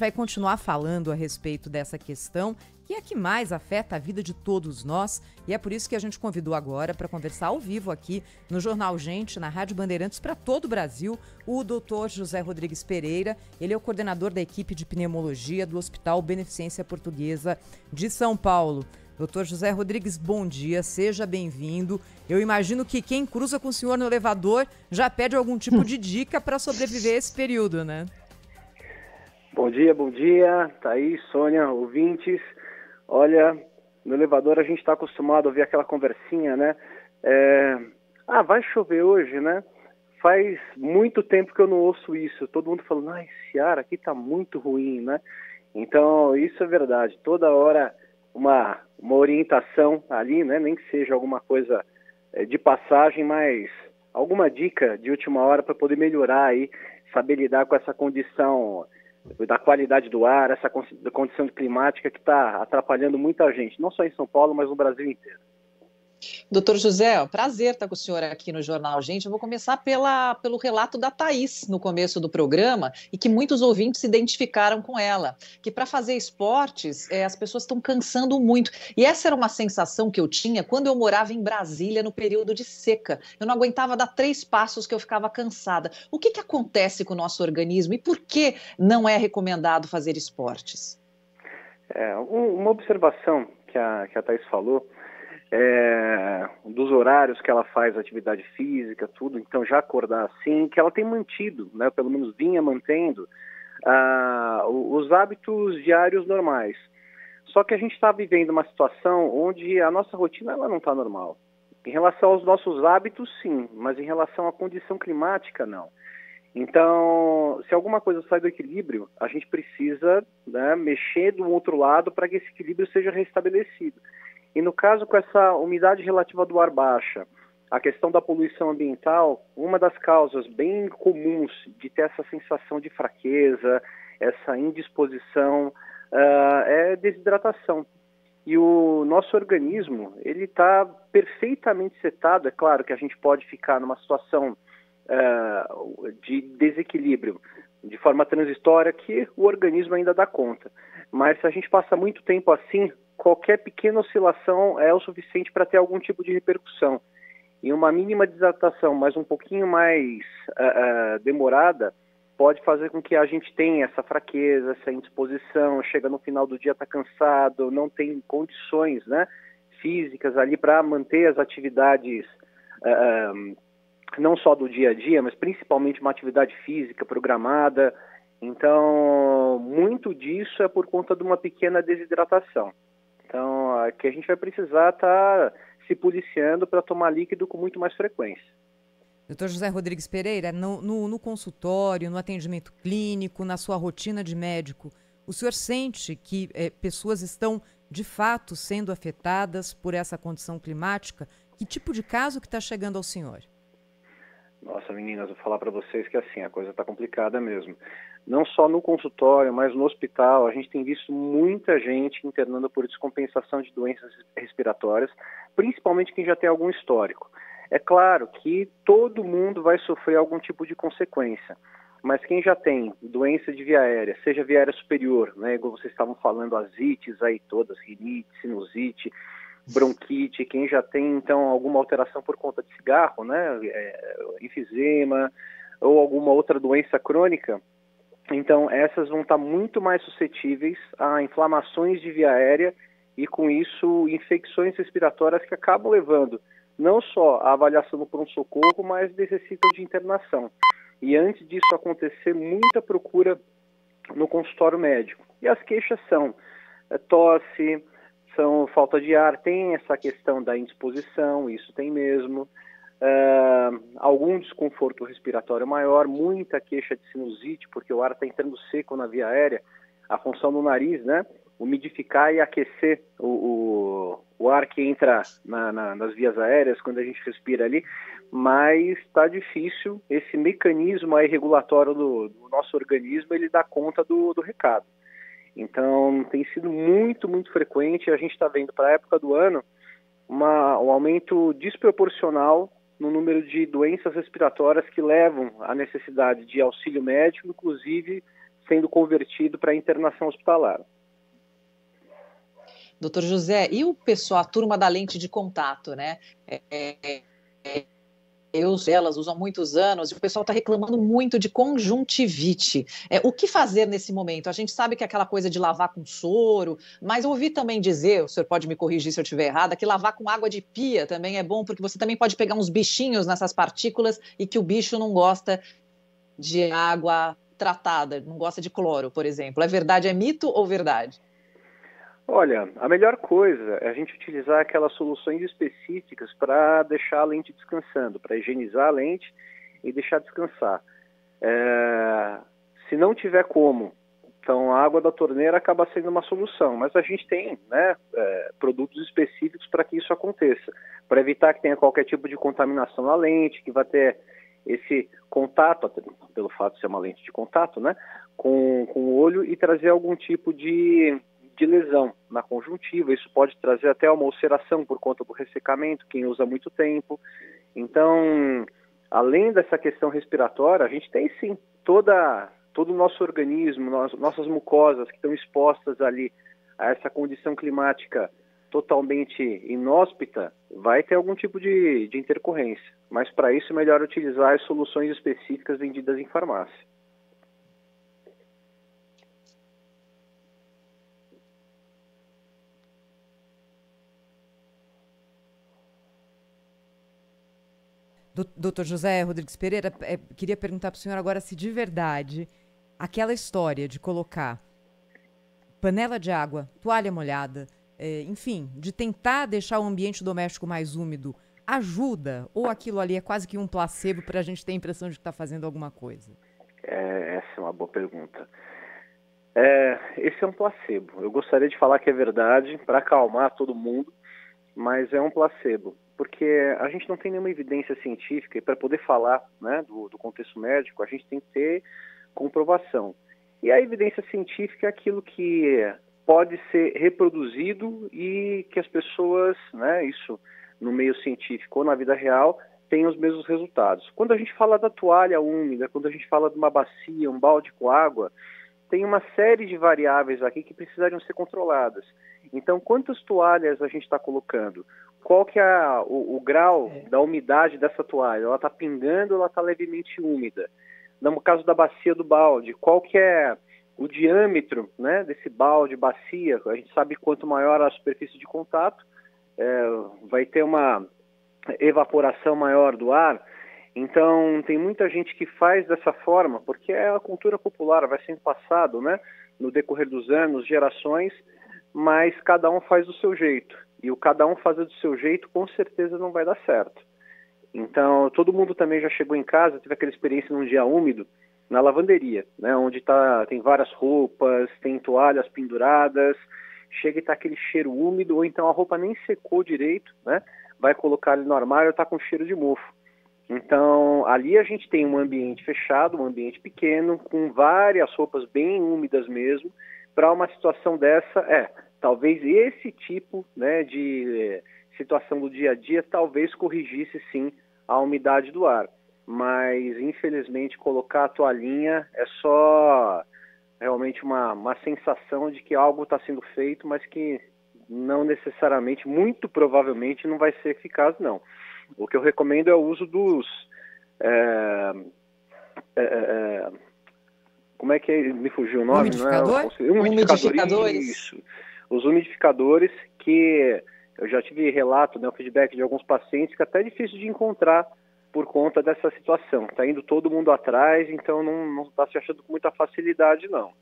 vai continuar falando a respeito dessa questão, que é a que mais afeta a vida de todos nós, e é por isso que a gente convidou agora para conversar ao vivo aqui no Jornal Gente, na Rádio Bandeirantes, para todo o Brasil, o Dr. José Rodrigues Pereira. Ele é o coordenador da equipe de pneumologia do Hospital Beneficência Portuguesa de São Paulo. Dr. José Rodrigues, bom dia, seja bem-vindo. Eu imagino que quem cruza com o senhor no elevador já pede algum tipo de dica para sobreviver a esse período, né? Bom dia, Thaís, Sônia, ouvintes. Olha, no elevador a gente está acostumado a ouvir aquela conversinha, né? Vai chover hoje, né? Faz muito tempo que eu não ouço isso. Todo mundo falando, esse ar aqui tá muito ruim, né? Então, isso é verdade. Toda hora uma orientação ali, né? Nem que seja alguma coisa de passagem, mas alguma dica de última hora para poder melhorar aí, saber lidar com essa condição da qualidade do ar, essa condição climática que está atrapalhando muita gente, não só em São Paulo, mas no Brasil inteiro. Doutor José, prazer estar com o senhor aqui no Jornal Gente. Eu vou começar pelo relato da Thaís no começo do programa e que muitos ouvintes se identificaram com ela, que para fazer esportes as pessoas estão cansando muito. E essa era uma sensação que eu tinha quando eu morava em Brasília no período de seca. Eu não aguentava dar 3 passos que eu ficava cansada. O que acontece com o nosso organismo e por que não é recomendado fazer esportes? Uma observação que a Thaís falou, dos horários que ela faz atividade física, tudo, então já acordar assim, que ela tem mantido, né, pelo menos vinha mantendo os hábitos diários normais. Só que a gente está vivendo uma situação onde a nossa rotina ela não está normal. Em relação aos nossos hábitos, sim, mas em relação à condição climática, não. Então, se alguma coisa sai do equilíbrio, a gente precisa, né, mexer do outro lado para que esse equilíbrio seja restabelecido. E no caso, com essa umidade relativa do ar baixa, a questão da poluição ambiental, uma das causas bem comuns de ter essa sensação de fraqueza, essa indisposição, é desidratação. E o nosso organismo, ele está perfeitamente setado. É claro que a gente pode ficar numa situação de desequilíbrio de forma transitória que o organismo ainda dá conta. Mas se a gente passa muito tempo assim, qualquer pequena oscilação é o suficiente para ter algum tipo de repercussão. E uma mínima desidratação, mas um pouquinho mais demorada, pode fazer com que a gente tenha essa fraqueza, essa indisposição, chega no final do dia, está cansado, não tem condições, né, físicas ali para manter as atividades, não só do dia a dia, mas principalmente uma atividade física programada. Então, muito disso é por conta de uma pequena desidratação. Então, aqui a gente vai precisar estar se policiando para tomar líquido com muito mais frequência. Dr. José Rodrigues Pereira, no consultório, no atendimento clínico, na sua rotina de médico, o senhor sente que pessoas estão, de fato, sendo afetadas por essa condição climática? Que tipo de caso que está chegando ao senhor? Nossa, meninas, vou falar para vocês que assim, a coisa está complicada mesmo. Não só no consultório, mas no hospital, a gente tem visto muita gente internando por descompensação de doenças respiratórias, principalmente quem já tem algum histórico. É claro que todo mundo vai sofrer algum tipo de consequência, mas quem já tem doença de via aérea, seja via aérea superior, né, igual vocês estavam falando, as ites aí todas, rinite, sinusite, bronquite, quem já tem então alguma alteração por conta de cigarro, né, enfisema ou alguma outra doença crônica, então essas vão estar muito mais suscetíveis a inflamações de via aérea e com isso infecções respiratórias que acabam levando não só a avaliação no pronto-socorro, mas necessitam de internação. E antes disso acontecer, muita procura no consultório médico. E as queixas são tosse, são falta de ar, tem essa questão da indisposição, isso tem mesmo, algum desconforto respiratório maior, muita queixa de sinusite, porque o ar está entrando seco na via aérea, a função do nariz, né, umidificar e aquecer o ar que entra nas vias aéreas quando a gente respira ali, mas está difícil, esse mecanismo aí regulatório do nosso organismo, ele dá conta do recado. Então, tem sido muito, muito frequente. A gente está vendo para a época do ano um aumento desproporcional no número de doenças respiratórias que levam à necessidade de auxílio médico, inclusive sendo convertido para internação hospitalar. Doutor José, e o pessoal, a turma da lente de contato, né? Elas usam há muitos anos e o pessoal está reclamando muito de conjuntivite. O que fazer nesse momento? A gente sabe que é aquela coisa de lavar com soro, mas eu ouvi também dizer, o senhor pode me corrigir se eu estiver errada, que lavar com água de pia também é bom, porque você também pode pegar uns bichinhos nessas partículas e que o bicho não gosta de água tratada, não gosta de cloro, por exemplo. É verdade, é mito ou verdade? Olha, a melhor coisa é a gente utilizar aquelas soluções específicas para deixar a lente descansando, para higienizar a lente e deixar descansar. Se não tiver como, então a água da torneira acaba sendo uma solução, mas a gente tem, né, produtos específicos para que isso aconteça, para evitar que tenha qualquer tipo de contaminação na lente, que vai ter esse contato, pelo fato de ser uma lente de contato, né, com o olho e trazer algum tipo de lesão na conjuntiva. Isso pode trazer até uma ulceração por conta do ressecamento, quem usa muito tempo. Então, além dessa questão respiratória, a gente tem sim todo o nosso organismo, nossas mucosas que estão expostas ali a essa condição climática totalmente inóspita, vai ter algum tipo de intercorrência. Mas para isso é melhor utilizar as soluções específicas vendidas em farmácia. Doutor José Rodrigues Pereira, queria perguntar para o senhor agora se de verdade aquela história de colocar panela de água, toalha molhada, enfim, de tentar deixar o ambiente doméstico mais úmido, ajuda? Ou aquilo ali é quase que um placebo para a gente ter a impressão de que está fazendo alguma coisa? Essa é uma boa pergunta. Esse é um placebo. Eu gostaria de falar que é verdade para acalmar todo mundo, mas é um placebo, porque a gente não tem nenhuma evidência científica e para poder falar, né, do contexto médico, a gente tem que ter comprovação. E a evidência científica é aquilo que pode ser reproduzido e que as pessoas, né, isso no meio científico ou na vida real, têm os mesmos resultados. Quando a gente fala da toalha úmida, quando a gente fala de uma bacia, um balde com água, tem uma série de variáveis aqui que precisariam ser controladas. Então, quantas toalhas a gente está colocando? Qual que é o grau da umidade dessa toalha? Ela está pingando ou ela está levemente úmida? No caso da bacia do balde, qual que é o diâmetro, né, desse balde, bacia? A gente sabe que quanto maior a superfície de contato, vai ter uma evaporação maior do ar. Então, tem muita gente que faz dessa forma, porque é a cultura popular, vai sendo passado, né, no decorrer dos anos, gerações, mas cada um faz do seu jeito. E o cada um fazer do seu jeito, com certeza não vai dar certo. Então, todo mundo também já chegou em casa, teve aquela experiência num dia úmido, na lavanderia, né, onde tem várias roupas, tem toalhas penduradas, chega e está aquele cheiro úmido, ou então a roupa nem secou direito, né, vai colocar ali no armário e está com cheiro de mofo. Então, ali a gente tem um ambiente fechado, um ambiente pequeno, com várias roupas bem úmidas mesmo. Para uma situação dessa, talvez esse tipo, né, de situação do dia a dia, talvez corrigisse sim a umidade do ar. Mas, infelizmente, colocar a toalhinha é só realmente uma sensação de que algo está sendo feito, mas que não necessariamente, muito provavelmente, não vai ser eficaz, não. O que eu recomendo é o uso dos... como é que é? Me fugiu o nome? Umidificadores. Isso. Os umidificadores, que eu já tive relato, né, o feedback de alguns pacientes, que até é difícil de encontrar por conta dessa situação. Está indo todo mundo atrás, então não está se achando com muita facilidade, não.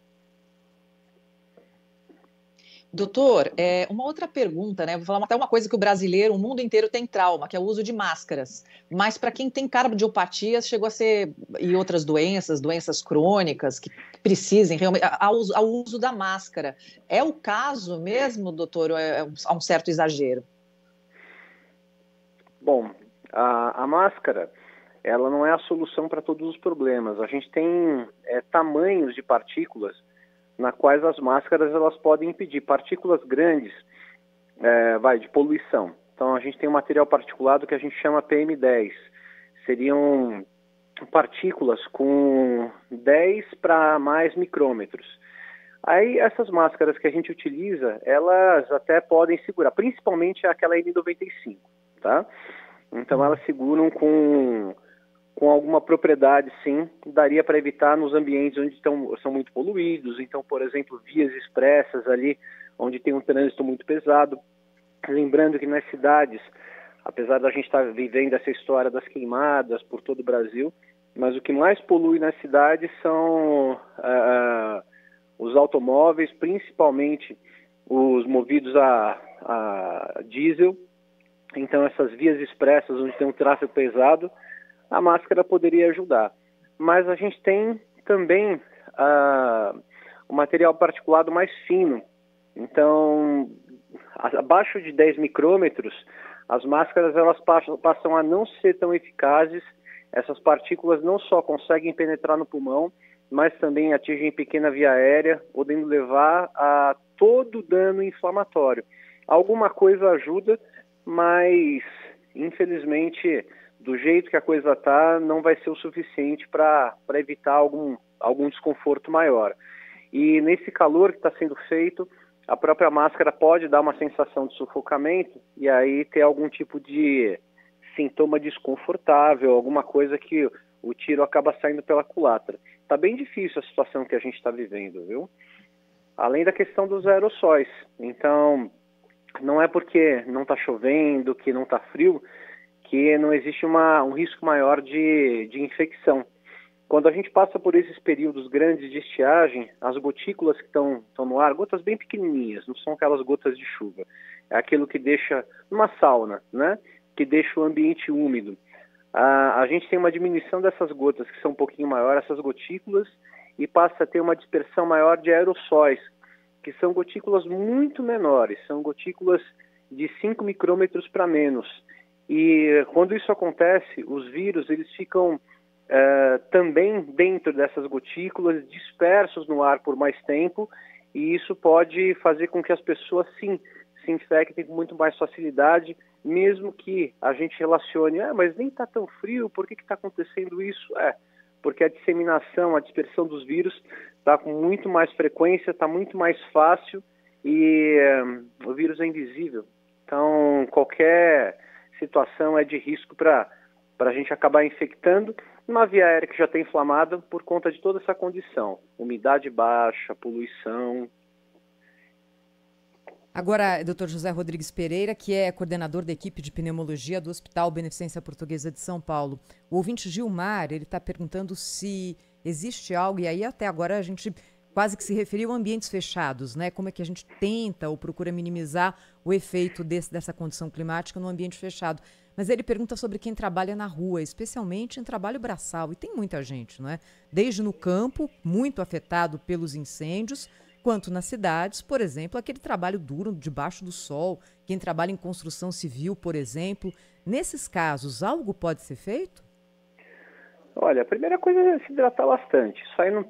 Doutor, uma outra pergunta, né? Vou falar até uma coisa que o mundo inteiro tem trauma, que é o uso de máscaras. Mas para quem tem cardiopatias, chegou a ser, e outras doenças crônicas, que precisem realmente, ao uso da máscara. É o caso mesmo, doutor, ou há um certo exagero? Bom, a máscara, ela não é a solução para todos os problemas. A gente tem tamanhos de partículas na quais as máscaras elas podem impedir partículas grandes de poluição. Então a gente tem um material particulado que a gente chama PM10. Seriam partículas com 10 para mais micrômetros. Aí essas máscaras que a gente utiliza, elas até podem segurar, principalmente aquela N95, tá? Então elas seguram com alguma propriedade, sim, daria para evitar nos ambientes onde são muito poluídos. Então, por exemplo, vias expressas ali, onde tem um trânsito muito pesado. Lembrando que nas cidades, apesar da gente estar vivendo essa história das queimadas por todo o Brasil, mas o que mais polui nas cidades são os automóveis, principalmente os movidos a diesel. Então, essas vias expressas onde tem um tráfego pesado, a máscara poderia ajudar. Mas a gente tem também o material particulado mais fino. Então, abaixo de 10 micrômetros, as máscaras elas passam a não ser tão eficazes. Essas partículas não só conseguem penetrar no pulmão, mas também atingem pequena via aérea, podendo levar a todo dano inflamatório. Alguma coisa ajuda, mas infelizmente, do jeito que a coisa está, não vai ser o suficiente para evitar algum desconforto maior. E nesse calor que está sendo feito, a própria máscara pode dar uma sensação de sufocamento e aí ter algum tipo de sintoma desconfortável, alguma coisa que o tiro acaba saindo pela culatra. Está bem difícil a situação que a gente está vivendo, viu? Além da questão dos aerossóis. Então, não é porque não está chovendo, que não está frio, que não existe um risco maior de infecção. Quando a gente passa por esses períodos grandes de estiagem, as gotículas que estão no ar, gotas bem pequenininhas, não são aquelas gotas de chuva. É aquilo que deixa, uma sauna, né? Que deixa o ambiente úmido. A gente tem uma diminuição dessas gotas, que são um pouquinho maior, essas gotículas, e passa a ter uma dispersão maior de aerossóis, que são gotículas muito menores, são gotículas de 5 micrômetros para menos. E quando isso acontece, os vírus eles ficam também dentro dessas gotículas, dispersos no ar por mais tempo, e isso pode fazer com que as pessoas se infectem com muito mais facilidade, mesmo que a gente relacione, mas nem está tão frio, por que está acontecendo isso? Porque a disseminação, a dispersão dos vírus está com muito mais frequência, está muito mais fácil e o vírus é invisível. Então, qualquer situação é de risco para a gente acabar infectando uma via aérea que já está inflamada por conta de toda essa condição. Umidade baixa, poluição. Agora, Dr. José Rodrigues Pereira, que é coordenador da equipe de pneumologia do Hospital Beneficência Portuguesa de São Paulo. O ouvinte Gilmar, ele está perguntando se existe algo, e aí até agora a gente quase que se referiu a ambientes fechados, né? Como é que a gente tenta ou procura minimizar o efeito dessa condição climática no ambiente fechado. Mas ele pergunta sobre quem trabalha na rua, especialmente em trabalho braçal. E tem muita gente, não é? Desde no campo, muito afetado pelos incêndios, quanto nas cidades, por exemplo, aquele trabalho duro debaixo do sol, quem trabalha em construção civil, por exemplo. Nesses casos, algo pode ser feito? Olha, a primeira coisa é se hidratar bastante. Isso aí não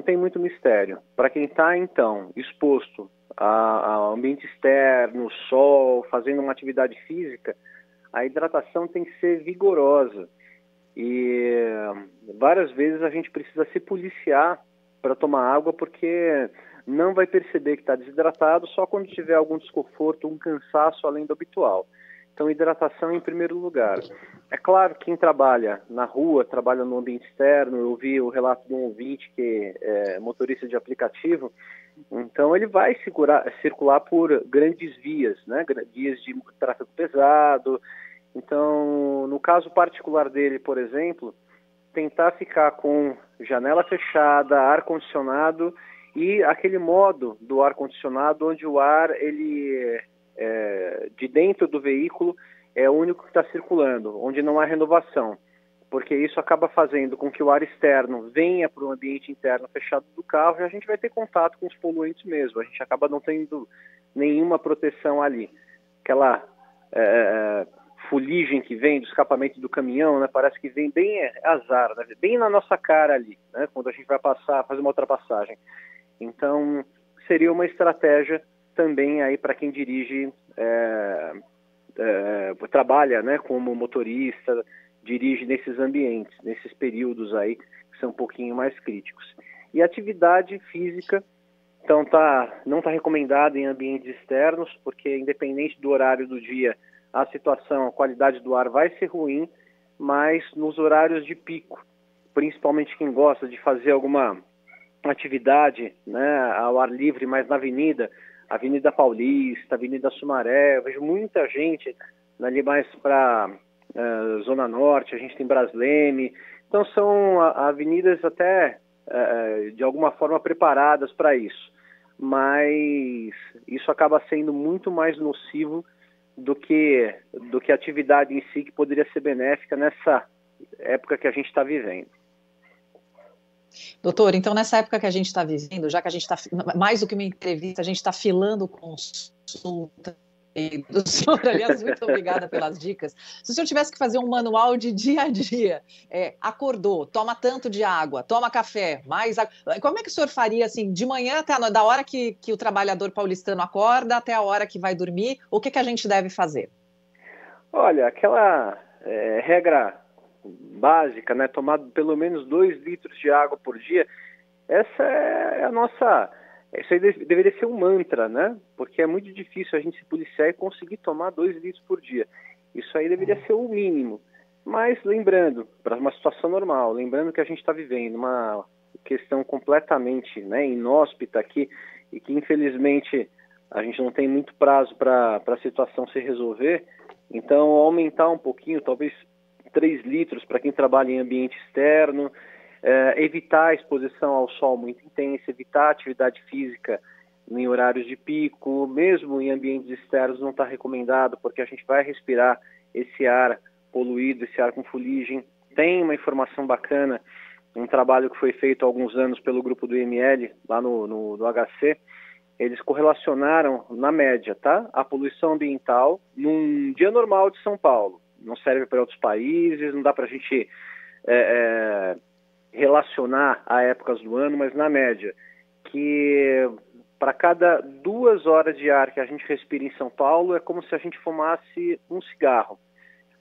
tem muito mistério. Para quem está, então, exposto ao ambiente externo, sol, fazendo uma atividade física, a hidratação tem que ser vigorosa. E várias vezes a gente precisa se policiar para tomar água, porque não vai perceber que está desidratado só quando tiver algum desconforto, um cansaço além do habitual. Então, hidratação em primeiro lugar. É claro que quem trabalha na rua, trabalha no ambiente externo, eu vi o relato de um ouvinte que é motorista de aplicativo, então ele vai circular por grandes vias, né? Vias de tráfego pesado. Então, no caso particular dele, por exemplo, tentar ficar com janela fechada, ar-condicionado e aquele modo do ar-condicionado onde o ar, ele de dentro do veículo é o único que está circulando, onde não há renovação, porque isso acaba fazendo com que o ar externo venha para o ambiente interno fechado do carro e a gente vai ter contato com os poluentes mesmo, a gente acaba não tendo nenhuma proteção ali. Aquela fuligem que vem do escapamento do caminhão, né, parece que vem bem azar, né, bem na nossa cara ali, né, quando a gente vai fazer uma ultrapassagem. Então, seria uma estratégia também aí para quem dirige, trabalha, né, como motorista, dirige nesses ambientes, nesses períodos aí que são um pouquinho mais críticos. E atividade física, então não está recomendada em ambientes externos, porque independente do horário do dia, a situação, a qualidade do ar vai ser ruim, mas nos horários de pico, principalmente quem gosta de fazer alguma atividade, né, ao ar livre, mais na Avenida Paulista, Avenida Sumaré, eu vejo muita gente ali mais para Zona Norte, a gente tem Brasleme, então são avenidas até de alguma forma preparadas para isso, mas isso acaba sendo muito mais nocivo do que a atividade em si, que poderia ser benéfica nessa época que a gente está vivendo. Doutor, então nessa época que a gente está vivendo, já que a gente está, mais do que uma entrevista, a gente está filando consulta do senhor, aliás, muito obrigada pelas dicas. Se o senhor tivesse que fazer um manual de dia a dia, acordou, toma tanto de água, toma café, mais água, como é que o senhor faria assim, de manhã até da hora que o trabalhador paulistano acorda até a hora que vai dormir, o que a gente deve fazer? Olha, aquela regra básica, né, tomar pelo menos 2 litros de água por dia, essa é a nossa... Isso aí deveria ser um mantra, né? Porque é muito difícil a gente se policiar e conseguir tomar 2 litros por dia. Isso aí deveria ser o mínimo. Mas lembrando, para uma situação normal, lembrando que a gente está vivendo uma questão completamente, né, inóspita aqui, e que infelizmente a gente não tem muito prazo para a situação se resolver, então aumentar um pouquinho, talvez 3 litros para quem trabalha em ambiente externo, evitar a exposição ao sol muito intensa, evitar a atividade física em horários de pico, mesmo em ambientes externos não está recomendado, porque a gente vai respirar esse ar poluído, esse ar com fuligem. Tem uma informação bacana, um trabalho que foi feito há alguns anos pelo grupo do IML, lá no HC, eles correlacionaram, na média, tá, a poluição ambiental num dia normal de São Paulo. Não serve para outros países, não dá para a gente relacionar a épocas do ano, mas na média, que para cada 2 horas de ar que a gente respira em São Paulo, é como se a gente fumasse um cigarro.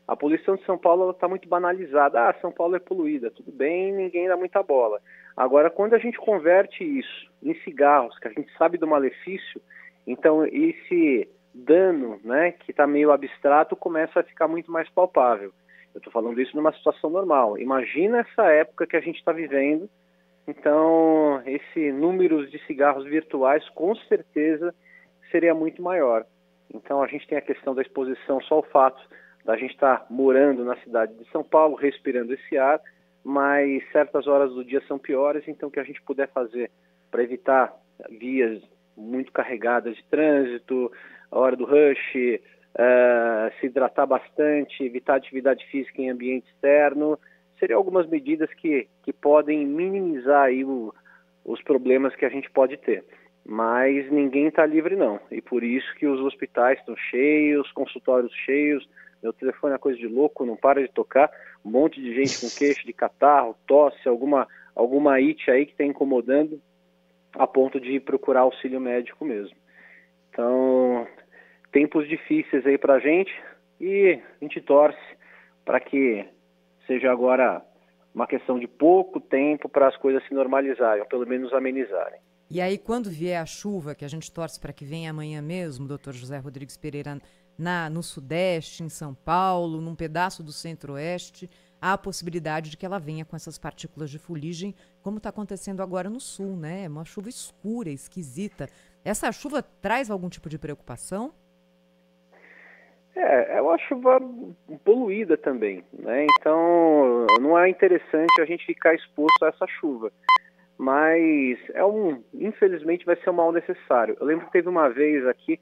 A poluição de São Paulo está muito banalizada. São Paulo é poluída, tudo bem, ninguém dá muita bola. Agora, quando a gente converte isso em cigarros, que a gente sabe do malefício, então esse dano, né, que está meio abstrato, começa a ficar muito mais palpável. Eu estou falando isso numa situação normal. Imagina essa época que a gente está vivendo. Então, esse número de cigarros virtuais, com certeza, seria muito maior. Então, a gente tem a questão da exposição, só o fato da gente estar morando na cidade de São Paulo, respirando esse ar, mas certas horas do dia são piores, então o que a gente puder fazer para evitar vias muito carregadas de trânsito, a hora do rush, se hidratar bastante, evitar atividade física em ambiente externo, seriam algumas medidas que podem minimizar aí os problemas que a gente pode ter. Mas ninguém está livre não, e por isso que os hospitais estão cheios, consultórios cheios, meu telefone é coisa de louco, não para de tocar, um monte de gente com queixo de catarro, tosse, alguma ite aí que está incomodando a ponto de procurar auxílio médico mesmo. Então, tempos difíceis aí para a gente e a gente torce para que seja agora uma questão de pouco tempo para as coisas se normalizarem, ou pelo menos amenizarem. E aí, quando vier a chuva, que a gente torce para que venha amanhã mesmo, doutor José Rodrigues Pereira, no Sudeste, em São Paulo, num pedaço do Centro-Oeste, há a possibilidade de que ela venha com essas partículas de fuligem, como está acontecendo agora no Sul, né? Uma chuva escura, esquisita. Essa chuva traz algum tipo de preocupação? É uma chuva poluída também, né? Então, não é interessante a gente ficar exposto a essa chuva. Mas infelizmente vai ser um mal necessário. Eu lembro que teve uma vez aqui,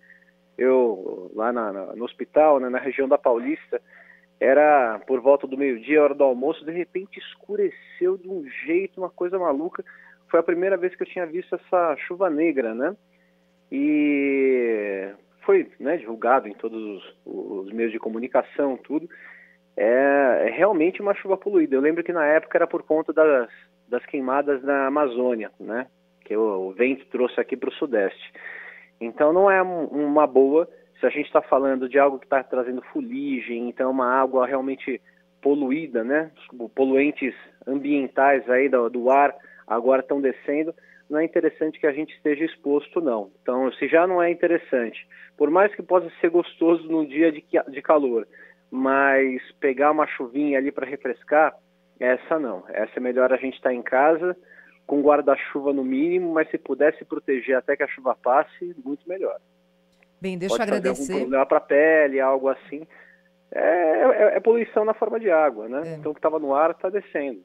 eu lá no hospital, né, na região da Paulista, era por volta do meio-dia, hora do almoço, de repente escureceu de um jeito, uma coisa maluca. Foi a primeira vez que eu tinha visto essa chuva negra, né? E foi, né, divulgado em todos os meios de comunicação, tudo. É realmente uma chuva poluída. Eu lembro que na época era por conta das queimadas na Amazônia, né? Que o vento trouxe aqui para o Sudeste. Então não é uma boa, se a gente está falando de algo que está trazendo fuligem, então uma água realmente poluída, né? Os poluentes ambientais aí do ar agora estão descendo, não é interessante que a gente esteja exposto, não. Então, se já não é interessante, por mais que possa ser gostoso num dia de calor, mas pegar uma chuvinha ali para refrescar, essa não. Essa é melhor a gente estar em casa, com guarda-chuva no mínimo, mas se pudesse proteger até que a chuva passe, muito melhor. Bem, deixa eu Pode agradecer. fazer algum problema para a pele, algo assim. É poluição na forma de água, né? Então o que estava no ar está descendo.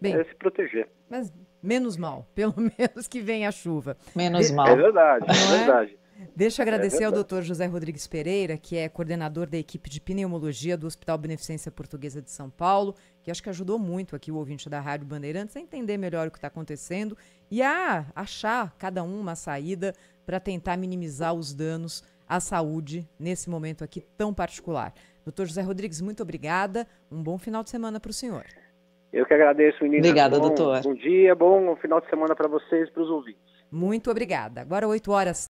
Bem, é se proteger. Mas menos mal, pelo menos que venha a chuva. Menos mal. É verdade, é verdade. Deixa eu agradecer ao Dr. José Rodrigues Pereira, que é coordenador da equipe de pneumologia do Hospital Beneficência Portuguesa de São Paulo, que acho que ajudou muito aqui o ouvinte da Rádio Bandeirantes a entender melhor o que está acontecendo e a achar cada uma saída para tentar minimizar os danos à saúde nesse momento aqui tão particular. Dr. José Rodrigues, muito obrigada. Um bom final de semana para o senhor. Eu que agradeço, meninas. Obrigada, doutor. Bom dia, bom final de semana para vocês e para os ouvintes. Muito obrigada. Agora 8h.